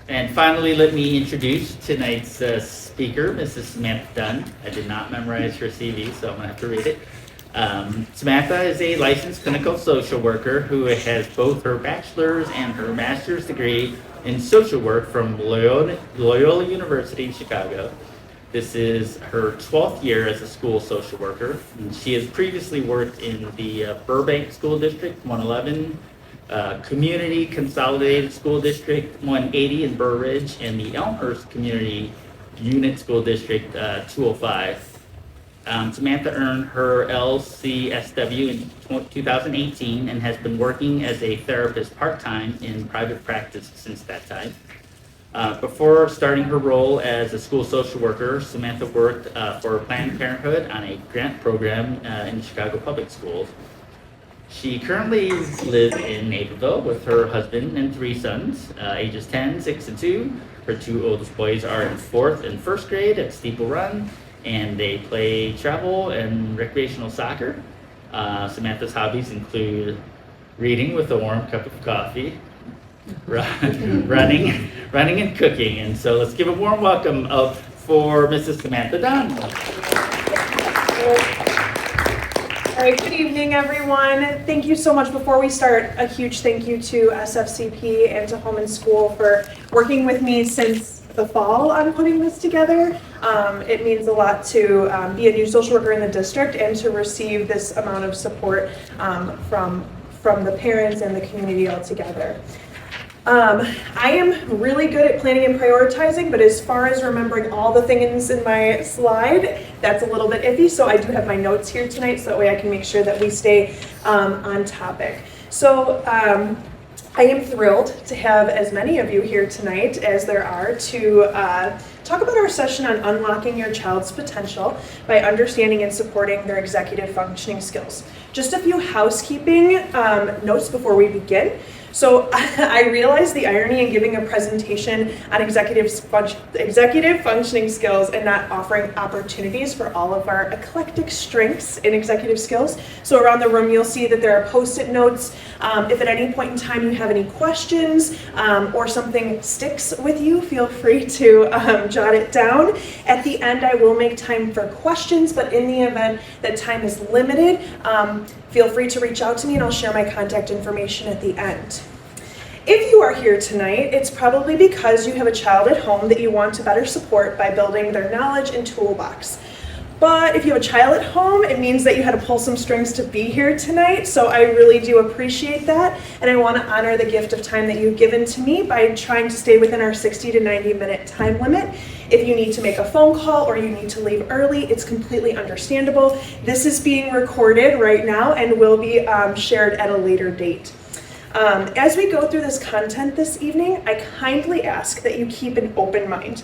And finally, let me introduce tonight's speaker, Mrs. Samantha Dunne. I did not memorize her CV, so I'm going to have to read it. Samantha is a licensed clinical social worker who has both her bachelor's and her master's degree in social work from Loyola University in Chicago. This is her 12th year as a school social worker. And she has previously worked in the Burbank School District 111, Community Consolidated School District 180 in Burr Ridge, and the Elmhurst Community Unit School District 205. Samantha earned her LCSW in 2018 and has been working as a therapist part-time in private practice since that time. Before starting her role as a school social worker, Samantha worked for Planned Parenthood on a grant program in Chicago Public Schools. She currently lives in Naperville with her husband and 3 sons, ages 10, 6, and 2. Her 2 oldest boys are in 4th and 1st grade at Steeple Run, and they play travel and recreational soccer. Samantha's hobbies include reading with a warm cup of coffee, running and cooking. And so let's give a warm welcome up for Mrs. Samantha Dunne. All right, good evening, everyone. Thank you so much. Before we start, a huge thank you to SFCP and to Home and School for working with me since the fall on putting this together. It means a lot to be a new social worker in the district and to receive this amount of support from the parents and the community altogether. I am really good at planning and prioritizing, but as far as remembering all the things in my slide, that's a little bit iffy. So I do have my notes here tonight, so that way I can make sure that we stay on topic. So I am thrilled to have as many of you here tonight as there are to talk about our session on unlocking your child's potential by understanding and supporting their executive functioning skills. Just a few housekeeping notes before we begin. So I realize the irony in giving a presentation on executive functioning skills and not offering opportunities for all of our eclectic strengths in executive skills. So around the room, you'll see that there are Post-it notes. If at any point in time you have any questions or something sticks with you, feel free to jot it down. At the end, I will make time for questions, but in the event that time is limited, feel free to reach out to me and I'll share my contact information at the end. If you are here tonight, it's probably because you have a child at home that you want to better support by building their knowledge and toolbox. But if you have a child at home, it means that you had to pull some strings to be here tonight, so I really do appreciate that, and I want to honor the gift of time that you've given to me by trying to stay within our 60 to 90 minute time limit. If you need to make a phone call or you need to leave early, it's completely understandable. This is being recorded right now and will be shared at a later date. As we go through this content this evening, I kindly ask that you keep an open mind.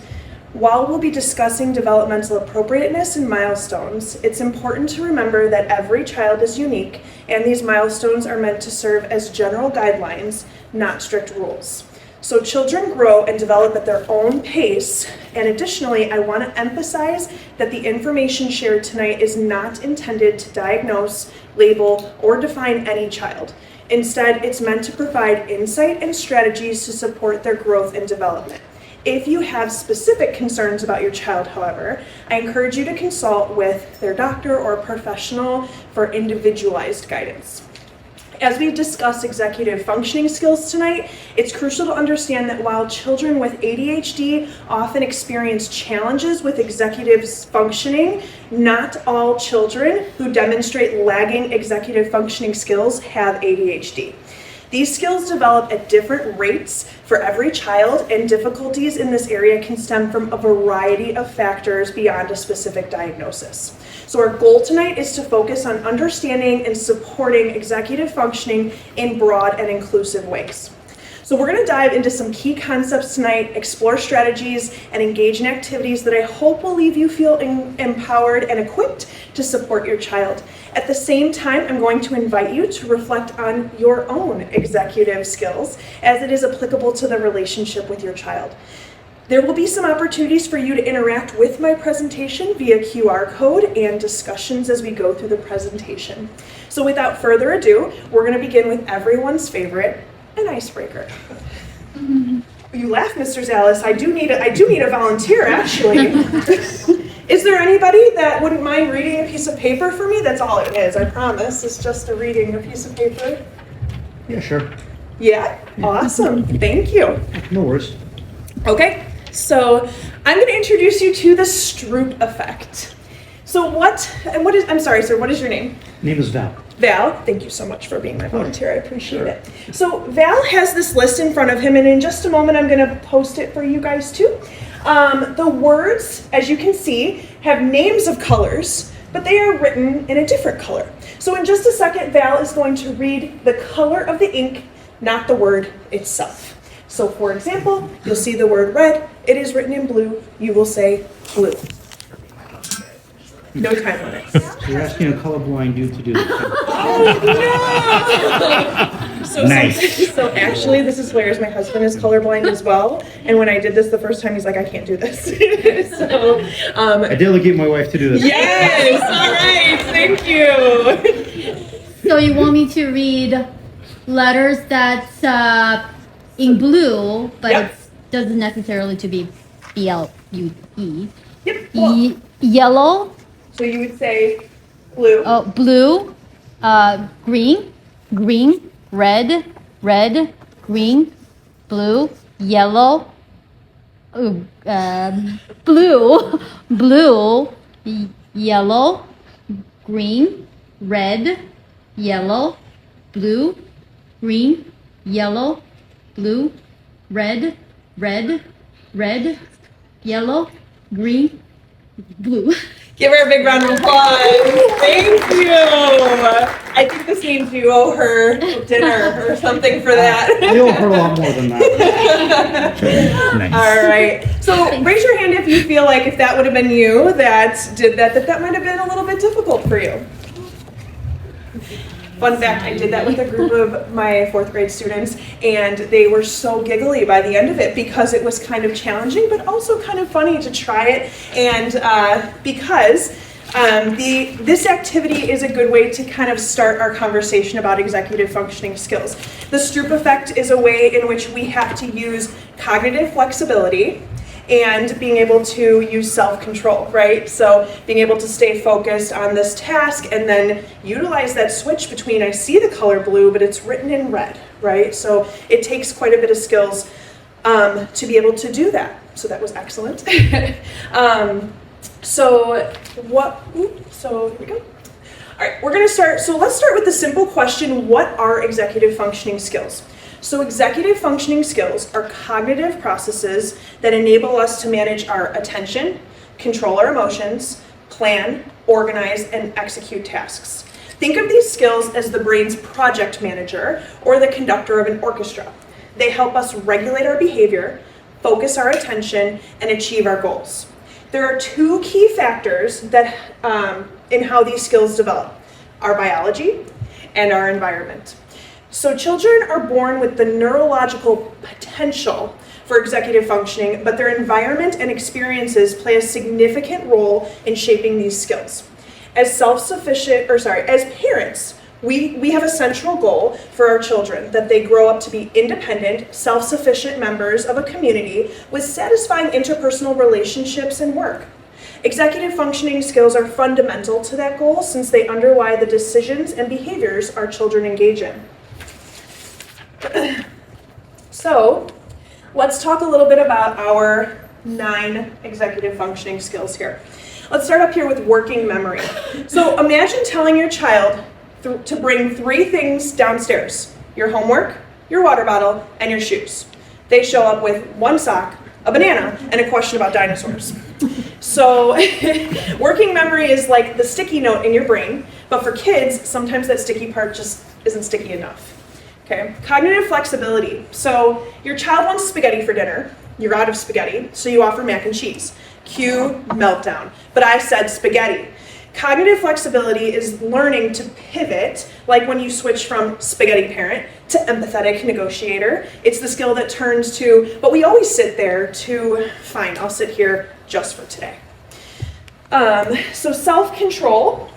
While we'll be discussing developmental appropriateness and milestones, it's important to remember that every child is unique, and these milestones are meant to serve as general guidelines, not strict rules. So children grow and develop at their own pace, and additionally, I want to emphasize that the information shared tonight is not intended to diagnose, label, or define any child. Instead, it's meant to provide insight and strategies to support their growth and development. If you have specific concerns about your child, however, I encourage you to consult with their doctor or professional for individualized guidance. As we discuss executive functioning skills tonight, it's crucial to understand that while children with ADHD often experience challenges with executive functioning, not all children who demonstrate lagging executive functioning skills have ADHD. These skills develop at different rates for every child, and difficulties in this area can stem from a variety of factors beyond a specific diagnosis. So our goal tonight is to focus on understanding and supporting executive functioning in broad and inclusive ways. So we're going to dive into some key concepts tonight, explore strategies, and engage in activities that I hope will leave you feeling empowered and equipped to support your child. At the same time, I'm going to invite you to reflect on your own executive skills as it is applicable to the relationship with your child. There will be some opportunities for you to interact with my presentation via QR code and discussions as we go through the presentation. So without further ado, we're going to begin with everyone's favorite, an icebreaker. You laugh, Mr. Zales. I do need a volunteer, actually. Is there anybody that wouldn't mind reading a piece of paper for me? That's all it is, I promise. It's just reading a piece of paper. Yeah, sure. Yeah? Awesome. Thank you. No worries. Okay, so I'm going to introduce you to the Stroop effect. So I'm sorry, sir, what is your name? Name is Val. Val, thank you so much for being my volunteer. I appreciate it. So Val has this list in front of him, and in just a moment, I'm going to post it for you guys too. The words, as you can see, have names of colors, but they are written in a different color. So in just a second, Val is going to read the color of the ink, not the word itself. So for example, you'll see the word red. It is written in blue. You will say blue. No time limits. So you're asking a colorblind dude to do this. Oh, no! So actually, this is hilarious. My husband is colorblind as well. And when I did this the first time, he's like, I can't do this. I delegate my wife to do this. Yes! All right, thank you. So you want me to read letters that's in blue, but Yep. it doesn't necessarily to be B-L-U-E. Yep. Well, Yellow, so you would say blue. blue, green, red, green, blue, yellow, blue, yellow, green, red, yellow, blue, green, yellow, blue, red, yellow, green, blue. Give her a big round of applause. Thank you. I think this means you owe her dinner or something for that. I owe her a lot more than that. Nice. All right. So raise your hand if you feel like if that would have been you that did that might have been a little bit difficult for you. Fun fact, I did that with a group of my 4th grade students, and they were so giggly by the end of it because it was kind of challenging, but also kind of funny to try it. And because this activity is a good way to kind of start our conversation about executive functioning skills. The Stroop effect is a way in which we have to use cognitive flexibility and being able to use self-control, right? So being able to stay focused on this task and then utilize that switch between I see the color blue, but it's written in red, right? So it takes quite a bit of skills to be able to do that. So that was excellent. So here we go. All right, we're gonna start. So let's start with the simple question, what are executive functioning skills? So executive functioning skills are cognitive processes that enable us to manage our attention, control our emotions, plan, organize, and execute tasks. Think of these skills as the brain's project manager or the conductor of an orchestra. They help us regulate our behavior, focus our attention, and achieve our goals. There are 2 key factors that in how these skills develop: our biology and our environment. So children are born with the neurological potential for executive functioning, but their environment and experiences play a significant role in shaping these skills. As parents, we have a central goal for our children, that they grow up to be independent, self-sufficient members of a community with satisfying interpersonal relationships and work. Executive functioning skills are fundamental to that goal since they underlie the decisions and behaviors our children engage in. So, let's talk a little bit about our 9 executive functioning skills here. Let's start up here with working memory. So imagine telling your child to bring 3 things downstairs: your homework, your water bottle, and your shoes. They show up with 1 sock, a banana, and a question about dinosaurs. So working memory is like the sticky note in your brain, but for kids, sometimes that sticky part just isn't sticky enough. Okay, cognitive flexibility. So your child wants spaghetti for dinner. You're out of spaghetti, so you offer mac and cheese. Cue meltdown. But I said spaghetti. Cognitive flexibility is learning to pivot, like when you switch from spaghetti parent to empathetic negotiator. It's the skill that turns to, but we always sit there to, fine, I'll sit here just for today. So self-control.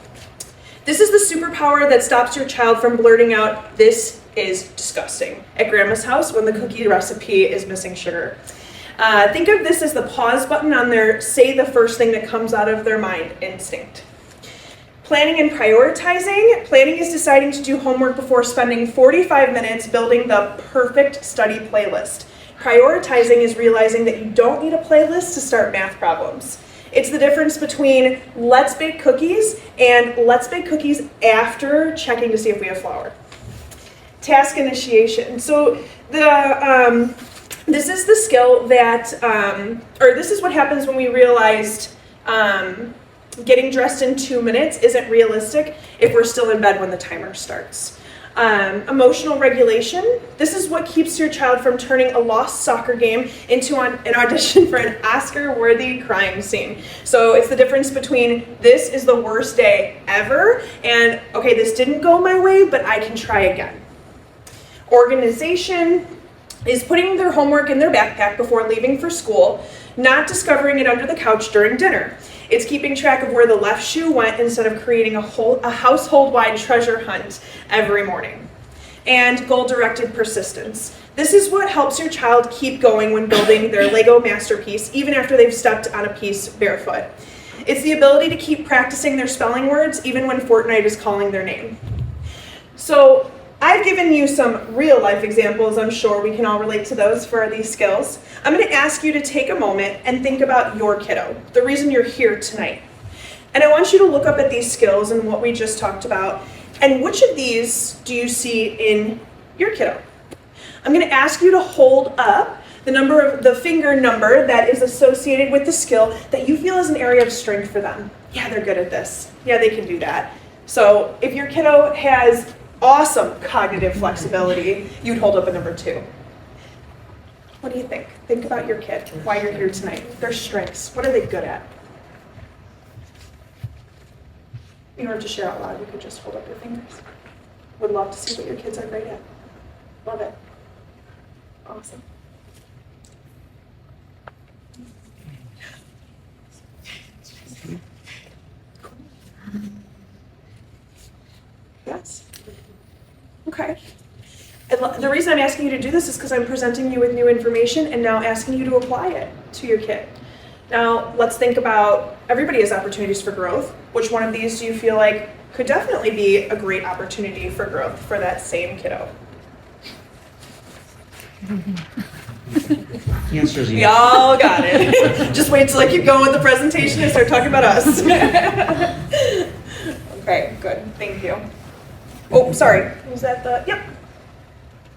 This is the superpower that stops your child from blurting out, "This is disgusting. At grandma's house when the cookie recipe is missing sugar. Think of this as the pause button on their say the first thing that comes out of their mind instinct. Planning and prioritizing. Planning is deciding to do homework before spending 45 minutes building the perfect study playlist. Prioritizing is realizing that you don't need a playlist to start math problems. It's the difference between let's bake cookies and let's bake cookies after checking to see if we have flour. Task initiation. So this is the skill that, or this is what happens when we realized getting dressed in 2 minutes isn't realistic if we're still in bed when the timer starts. Emotional regulation. This is what keeps your child from turning a lost soccer game into an audition for an Oscar-worthy crime scene. So it's the difference between this is the worst day ever and okay, this didn't go my way, but I can try again. Organization is putting their homework in their backpack before leaving for school, not discovering it under the couch during dinner. It's keeping track of where the left shoe went instead of creating a household-wide treasure hunt every morning. And goal-directed persistence. This is what helps your child keep going when building their Lego masterpiece, even after they've stepped on a piece barefoot. It's the ability to keep practicing their spelling words even when Fortnite is calling their name. So I've given you some real life examples. I'm sure we can all relate to those for these skills. I'm going to ask you to take a moment and think about your kiddo, the reason you're here tonight. And I want you to look up at these skills and what we just talked about, and which of these do you see in your kiddo? I'm going to ask you to hold up the finger number that is associated with the skill that you feel is an area of strength for them. Yeah, they're good at this. Yeah, they can do that. So if your kiddo has awesome cognitive flexibility, you'd hold up a number 2. What do you think? Think about your kid, why you're here tonight, their strengths. What are they good at? You don't have to share out loud, you could just hold up your fingers. Would love to see what your kids are great at. Love it. Awesome. Yes. Okay. And the reason I'm asking you to do this is because I'm presenting you with new information and now asking you to apply it to your kid. Now, let's think about everybody has opportunities for growth. Which one of these do you feel like could definitely be a great opportunity for growth for that same kiddo? The answer is yes. Y'all got it. Just wait till I keep going with the presentation and start talking about us. Okay, good. Thank you. Oh, sorry. Was that the, yep.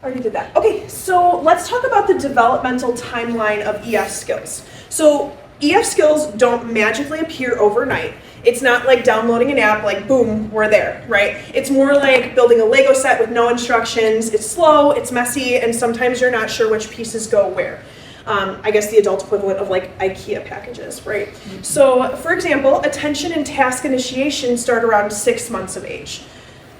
Already did that. Okay, so let's talk about the developmental timeline of EF skills. So EF skills don't magically appear overnight. It's not like downloading an app, like boom, we're there, right? It's more like building a Lego set with no instructions. It's slow, it's messy, and sometimes you're not sure which pieces go where. I guess the adult equivalent of like IKEA packages, right? Mm-hmm. So for example, attention and task initiation start around 6 months of age.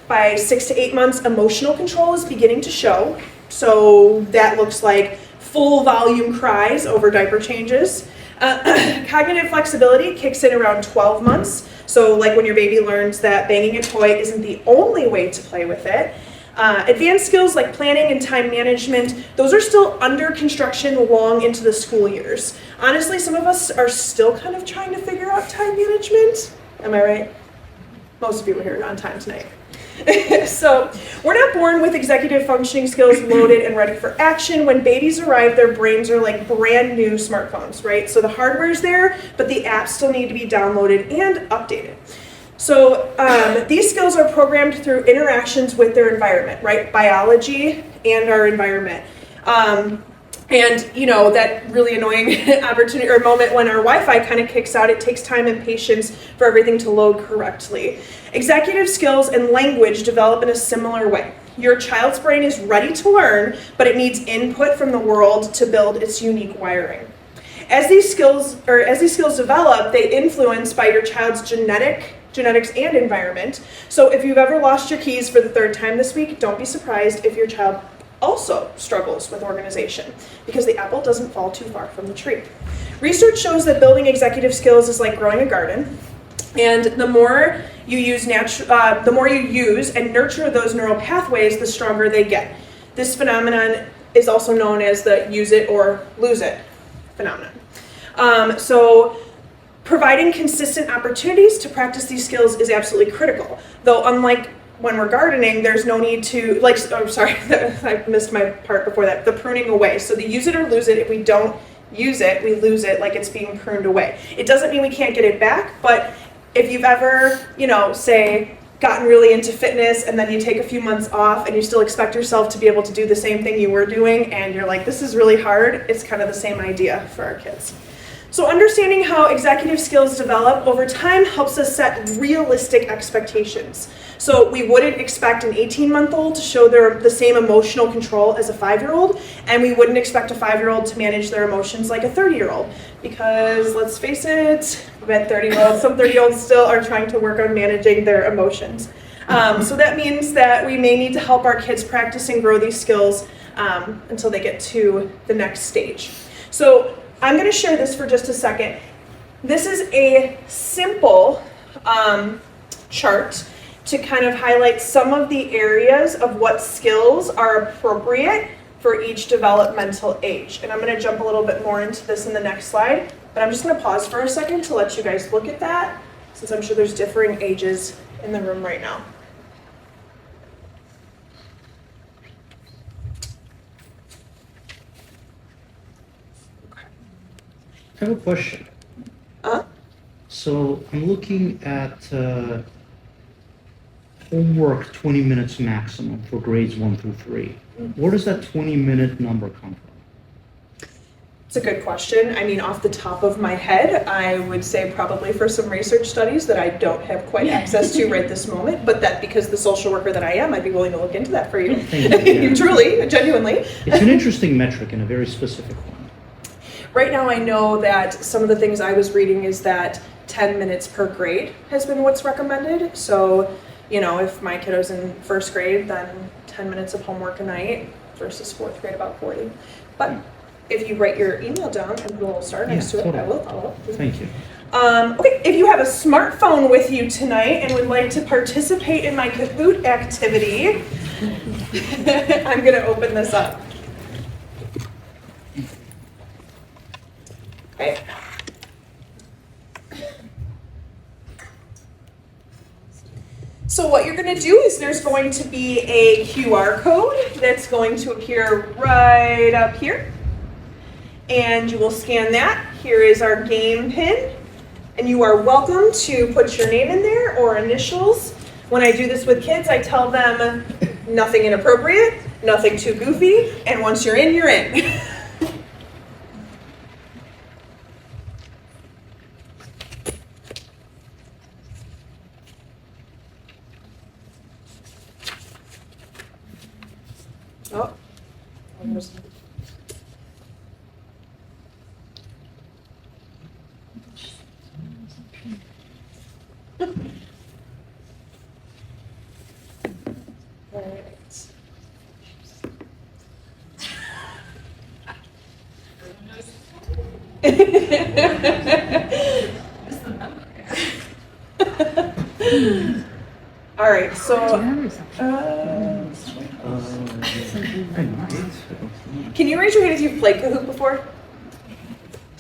By 6 to 8 months, emotional control is beginning to show. So that looks like full volume cries over diaper changes. Cognitive flexibility kicks in around 12 months. So like when your baby learns that banging a toy isn't the only way to play with it. Advanced skills like planning and time management, those are still under construction long into the school years. Honestly, some of us are still kind of trying to figure out time management. Am I right? Most of you were here on time tonight. So we're not born with executive functioning skills loaded and ready for action. When babies arrive, their brains are like brand new smartphones, right? So the hardware's there, but the apps still need to be downloaded and updated. So these skills are programmed through interactions with their environment, right? Biology and our environment. And you know, that really annoying opportunity or moment when our Wi-Fi kind of kicks out, it takes time and patience for everything to load correctly. Executive skills and language develop in a similar way. Your child's brain is ready to learn, but it needs input from the world to build its unique wiring. As these skills develop, they influence by your child's genetics and environment. So if you've ever lost your keys for the 3rd time this week, don't be surprised if your child also struggles with organization, because the apple doesn't fall too far from the tree. Research shows that building executive skills is like growing a garden. And the more you use and nurture those neural pathways, the stronger they get. This phenomenon is also known as the use it or lose it phenomenon. So providing consistent opportunities to practice these skills is absolutely critical. Though unlike when we're gardening, there's no need to, I missed my part before that, the pruning away. So the use it or lose it, if we don't use it, we lose it, like it's being pruned away. It doesn't mean we can't get it back, but if you've ever, say, gotten really into fitness and then you take a few months off and you still expect yourself to be able to do the same thing you were doing and you're like, this is really hard, it's kind of the same idea for our kids. So understanding how executive skills develop over time helps us set realistic expectations. So we wouldn't expect an 18-month-old to show the same emotional control as a 5-year-old, and we wouldn't expect a 5-year-old to manage their emotions like a 30-year-old. Because let's face it, some 30-year-olds still are trying to work on managing their emotions. So that means that we may need to help our kids practice and grow these skills until they get to the next stage. So I'm going to share this for just a second. This is a simple chart to kind of highlight some of the areas of what skills are appropriate for each developmental age. And I'm going to jump a little bit more into this in the next slide, but I'm just going to pause for a second to let you guys look at that, since I'm sure there's differing ages in the room right now. I have a question. So I'm looking at homework 20 minutes maximum for grades 1 through 3. Where does that 20-minute number come from? It's a good question. I mean, off the top of my head, I would say probably for some research studies that I don't have quite access to right this moment, but that because the social worker that I am, I'd be willing to look into that for you. Thank you, yeah. Truly, genuinely. It's an interesting metric and a very specific one. Right now, I know that some of the things I was reading is that 10 minutes per grade has been what's recommended. So, if my kiddo's in first grade, then 10 minutes of homework a night versus fourth grade, about 40. But if you write your email down and put a little star next to it, I will follow up. Thank you. Okay, if you have a smartphone with you tonight and would like to participate in my Kahoot activity, I'm going to open this up. Okay. So what you're going to do is there's going to be a QR code that's going to appear right up here. And you will scan that. Here is our game pin. And you are welcome to put your name in there or initials. When I do this with kids, I tell them nothing inappropriate, nothing too goofy, and once you're in, you're in. Oh. All right, so can you raise your hand if you've played Kahoot before?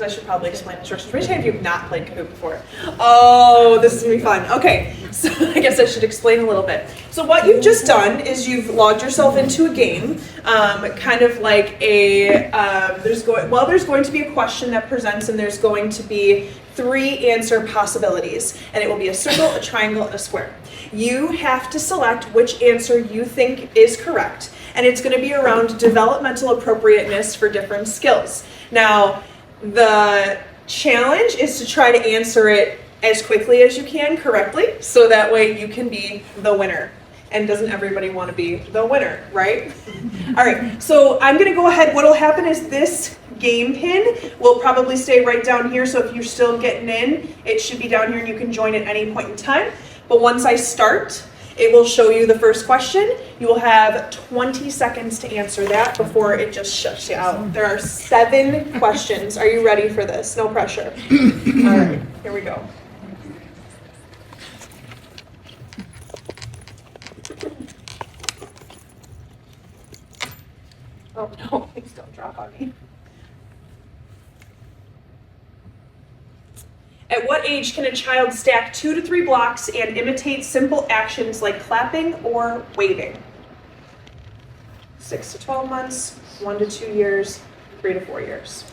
I should probably explain instructions. Raise your hand if you've not played Kahoot before. Oh, this is going to be fun. Okay, so I guess I should explain a little bit. So what you've just done is you've logged yourself into a game, kind of like a, there's going to be a question that presents and there's going to be 3 answer possibilities. And it will be a circle, a triangle, and a square. You have to select which answer you think is correct. And it's going to be around developmental appropriateness for different skills. Now, the challenge is to try to answer it as quickly as you can correctly, so that way you can be the winner. And doesn't everybody want to be the winner, right? All right, so I'm going to go ahead. What will happen is this game pin will probably stay right down here, so if you're still getting in, it should be down here and you can join at any point in time. But once I start, it will show you the first question. You will have 20 seconds to answer that before it just shuts you out. There are 7 questions. Are you ready for this? No pressure. All right, here we go. Oh, no, please don't drop on me. At what age can a child stack 2 to 3 blocks and imitate simple actions like clapping or waving? 6 to 12 months, 1 to 2 years, 3 to 4 years.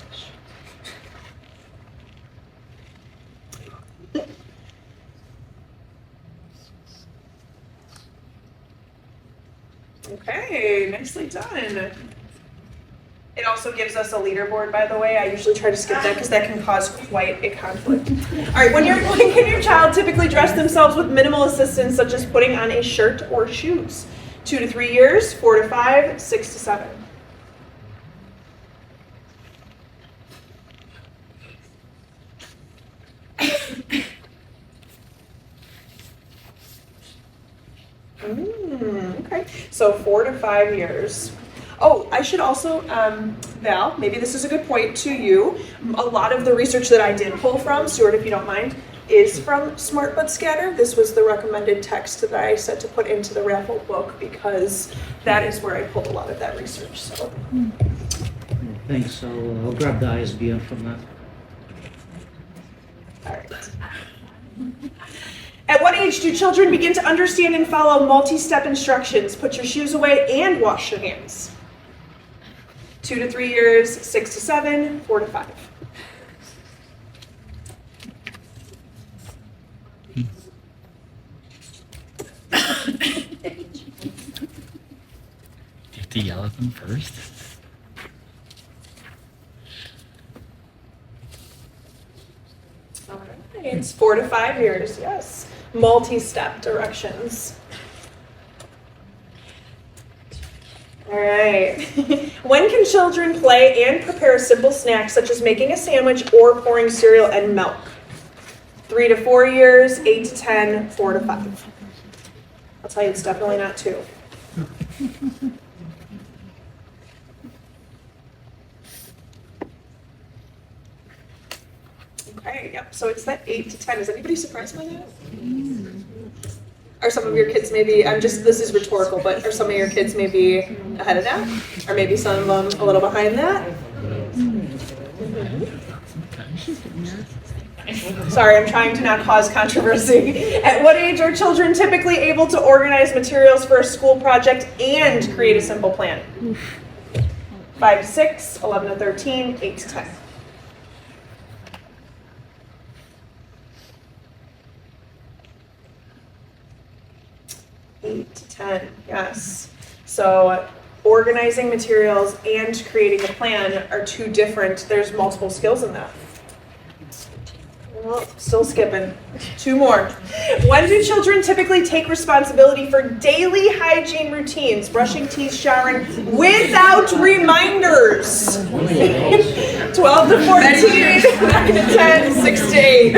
Okay, nicely done. It also gives us a leaderboard, by the way. I usually try to skip that because that can cause quite a conflict. All right, when can your child typically dress themselves with minimal assistance, such as putting on a shirt or shoes? 2 to 3 years, 4 to 5, 6 to 7. Okay, so 4 to 5 years. Oh, I should also, Val, maybe this is a good point to you. A lot of the research that I did pull from, Stuart, if you don't mind, is from Smart But Scatter. This was the recommended text that I said to put into the raffle book because that is where I pulled a lot of that research. So, Thanks. I'll grab the ISBN from that. all right. At what age do children begin to understand and follow multi-step instructions? Put your shoes away and wash your hands. 2 to 3 years, 6 to 7, 4 to 5. Do you have to yell at them first? All right, it's 4 to 5 years, yes. Multi-step directions. All right. When can children play and prepare simple snacks such as making a sandwich or pouring cereal and milk? 3 to 4 years, 8 to 10, 4 to 5. I'll tell you, it's definitely not 2. Okay, yep, so it's that 8 to 10. Is anybody surprised by that? Are some of your kids maybe, this is rhetorical, but are some of your kids maybe ahead of that? Or maybe some of them a little behind that? Sorry, I'm trying to not cause controversy. At what age are children typically able to organize materials for a school project and create a simple plan? 5 to 6, 11 to 13, 8 to 10. Eight to 10, yes. So organizing materials and creating a plan are two different, there's multiple skills in that. Well, still skipping. 2 more. When do children typically take responsibility for daily hygiene routines, brushing teeth, showering, without reminders? 12 to 14, 9 to 10, 6 to 8.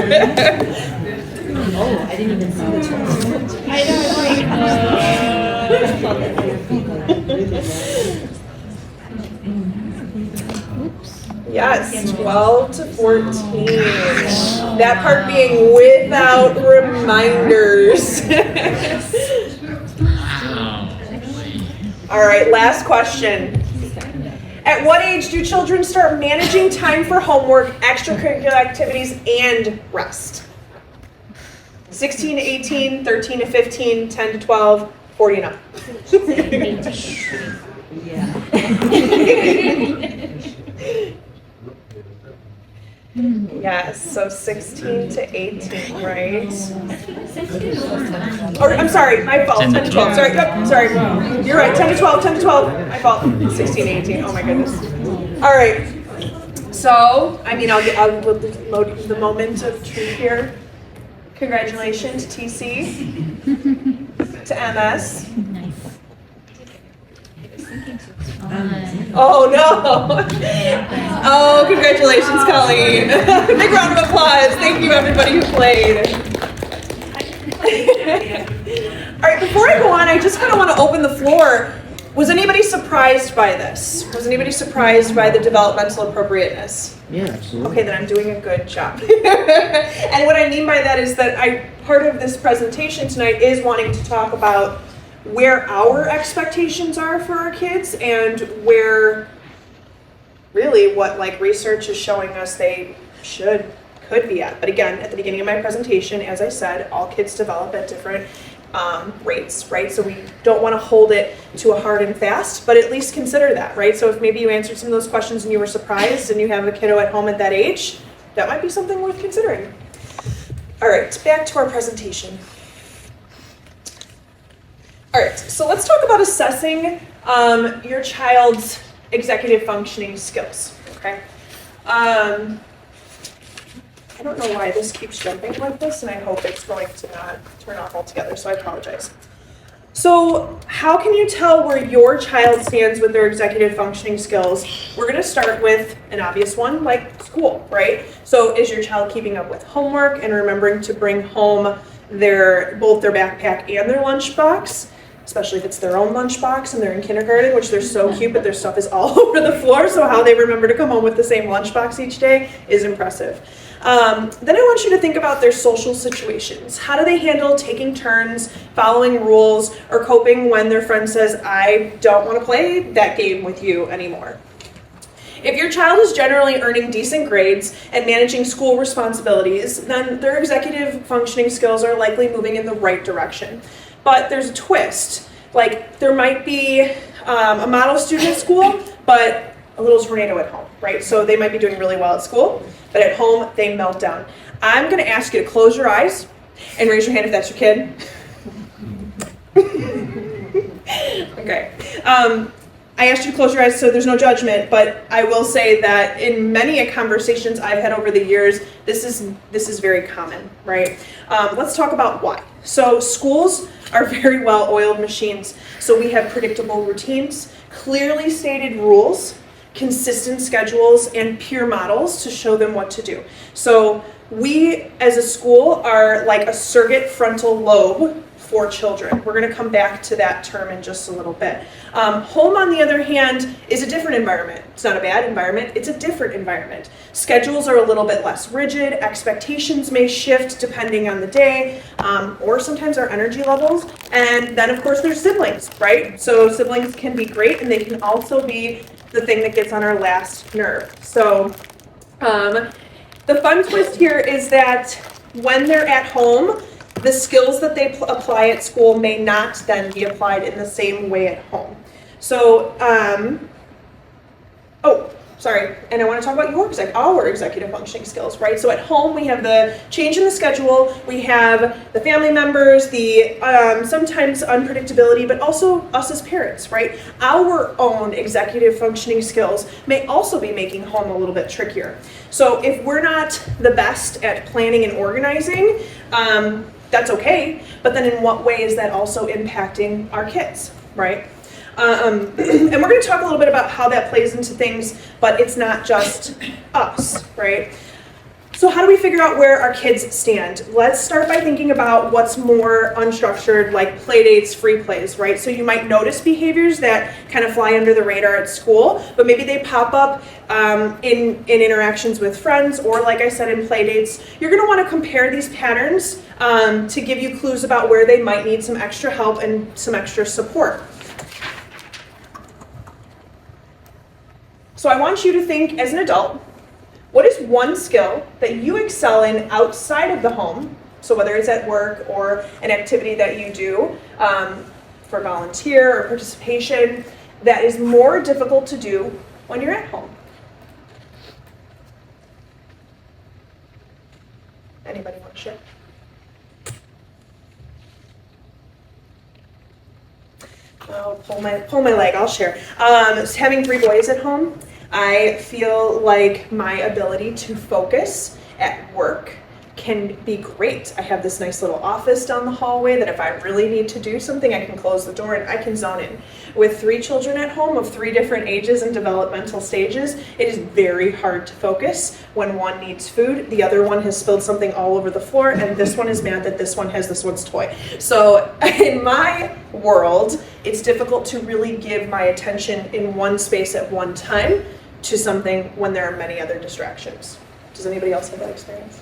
Oh, I didn't even see the choice. I Yes, 12 to 14. That part being without reminders. All right, last question. At what age do children start managing time for homework, extracurricular activities, and rest? 16 to 18, 13 to 15, 10 to 12, 40 and up. Yes, so 16 to 18, right? Or, I'm sorry, my fault, 10 to 12, sorry, yep, sorry. You're right, 10 to 12, 10 to 12, my fault, 16 to 18, oh my goodness. All right, so, I'll load the moment of truth here. Congratulations, TC, to MS. Oh no! Oh, congratulations, Colleen. Big round of applause. Thank you, everybody who played. All right, before I go on, I just kind of want to open the floor. Was anybody surprised by this? Was anybody surprised by the developmental appropriateness? Yeah, absolutely. Okay, then I'm doing a good job. And what I mean by that is that part of this presentation tonight is wanting to talk about where our expectations are for our kids and where really what like research is showing us they could be at. But again, at the beginning of my presentation, as I said, all kids develop at different rates, right? So we don't want to hold it to a hard and fast, but at least consider that, right? So if maybe you answered some of those questions and you were surprised and you have a kiddo at home at that age, that might be something worth considering. All right, back to our presentation. All right, so let's talk about assessing your child's executive functioning skills, okay? I don't know why this keeps jumping like this, and I hope it's going to not turn off altogether, so I apologize. So how can you tell where your child stands with their executive functioning skills? We're going to start with an obvious one, like school, right? So is your child keeping up with homework and remembering to bring home both their backpack and their lunchbox? Especially if it's their own lunchbox and they're in kindergarten, which they're so cute, but their stuff is all over the floor. So how they remember to come home with the same lunchbox each day is impressive. Then I want you to think about their social situations. How do they handle taking turns, following rules, or coping when their friend says, I don't want to play that game with you anymore? If your child is generally earning decent grades and managing school responsibilities, then their executive functioning skills are likely moving in the right direction. But there's a twist. Like there might be a model student at school, but a little tornado at home, right? So they might be doing really well at school, but at home they melt down. I'm going to ask you to close your eyes and raise your hand if that's your kid. Okay. I asked you to close your eyes, so there's no judgment, but I will say that in many conversations I've had over the years, this is very common, right? Let's talk about why. So schools are very well-oiled machines. So we have predictable routines, clearly stated rules, consistent schedules, and peer models to show them what to do. So we, as a school, are like a surrogate frontal lobe for children. We're going to come back to that term in just a little bit. Home, on the other hand, is a different environment. It's not a bad environment, it's a different environment. Schedules are a little bit less rigid, expectations may shift depending on the day, or sometimes our energy levels. And then of course there's siblings, right? So siblings can be great, and they can also be the thing that gets on our last nerve. So the fun twist here is that when they're at home, the skills that they apply at school may not then be applied in the same way at home. So, and I want to talk about our executive functioning skills, right? So at home, we have the change in the schedule, we have the family members, the sometimes unpredictability, but also us as parents, right? Our own executive functioning skills may also be making home a little bit trickier. So if we're not the best at planning and organizing, that's okay, but then in what way is that also impacting our kids, right? And we're going to talk a little bit about how that plays into things, but it's not just us, right? So how do we figure out where our kids stand? Let's start by thinking about what's more unstructured, like play dates, free plays, right? So you might notice behaviors that kind of fly under the radar at school, but maybe they pop up in interactions with friends, or like I said, in play dates. You're going to want to compare these patterns to give you clues about where they might need some extra help and some extra support. So I want you to think as an adult, what is one skill that you excel in outside of the home? So whether it's at work or an activity that you do for volunteer or participation that is more difficult to do when you're at home. Anybody want to share? I'll pull my leg, I'll share. Having 3 boys at home, I feel like my ability to focus at work can be great. I have this nice little office down the hallway that if I really need to do something, I can close the door and I can zone in. With 3 children at home of 3 different ages and developmental stages, it is very hard to focus when one needs food, the other one has spilled something all over the floor, and this one is mad that this one has this one's toy. So in my world, it's difficult to really give my attention in one space at one time to something when there are many other distractions. Does anybody else have that experience?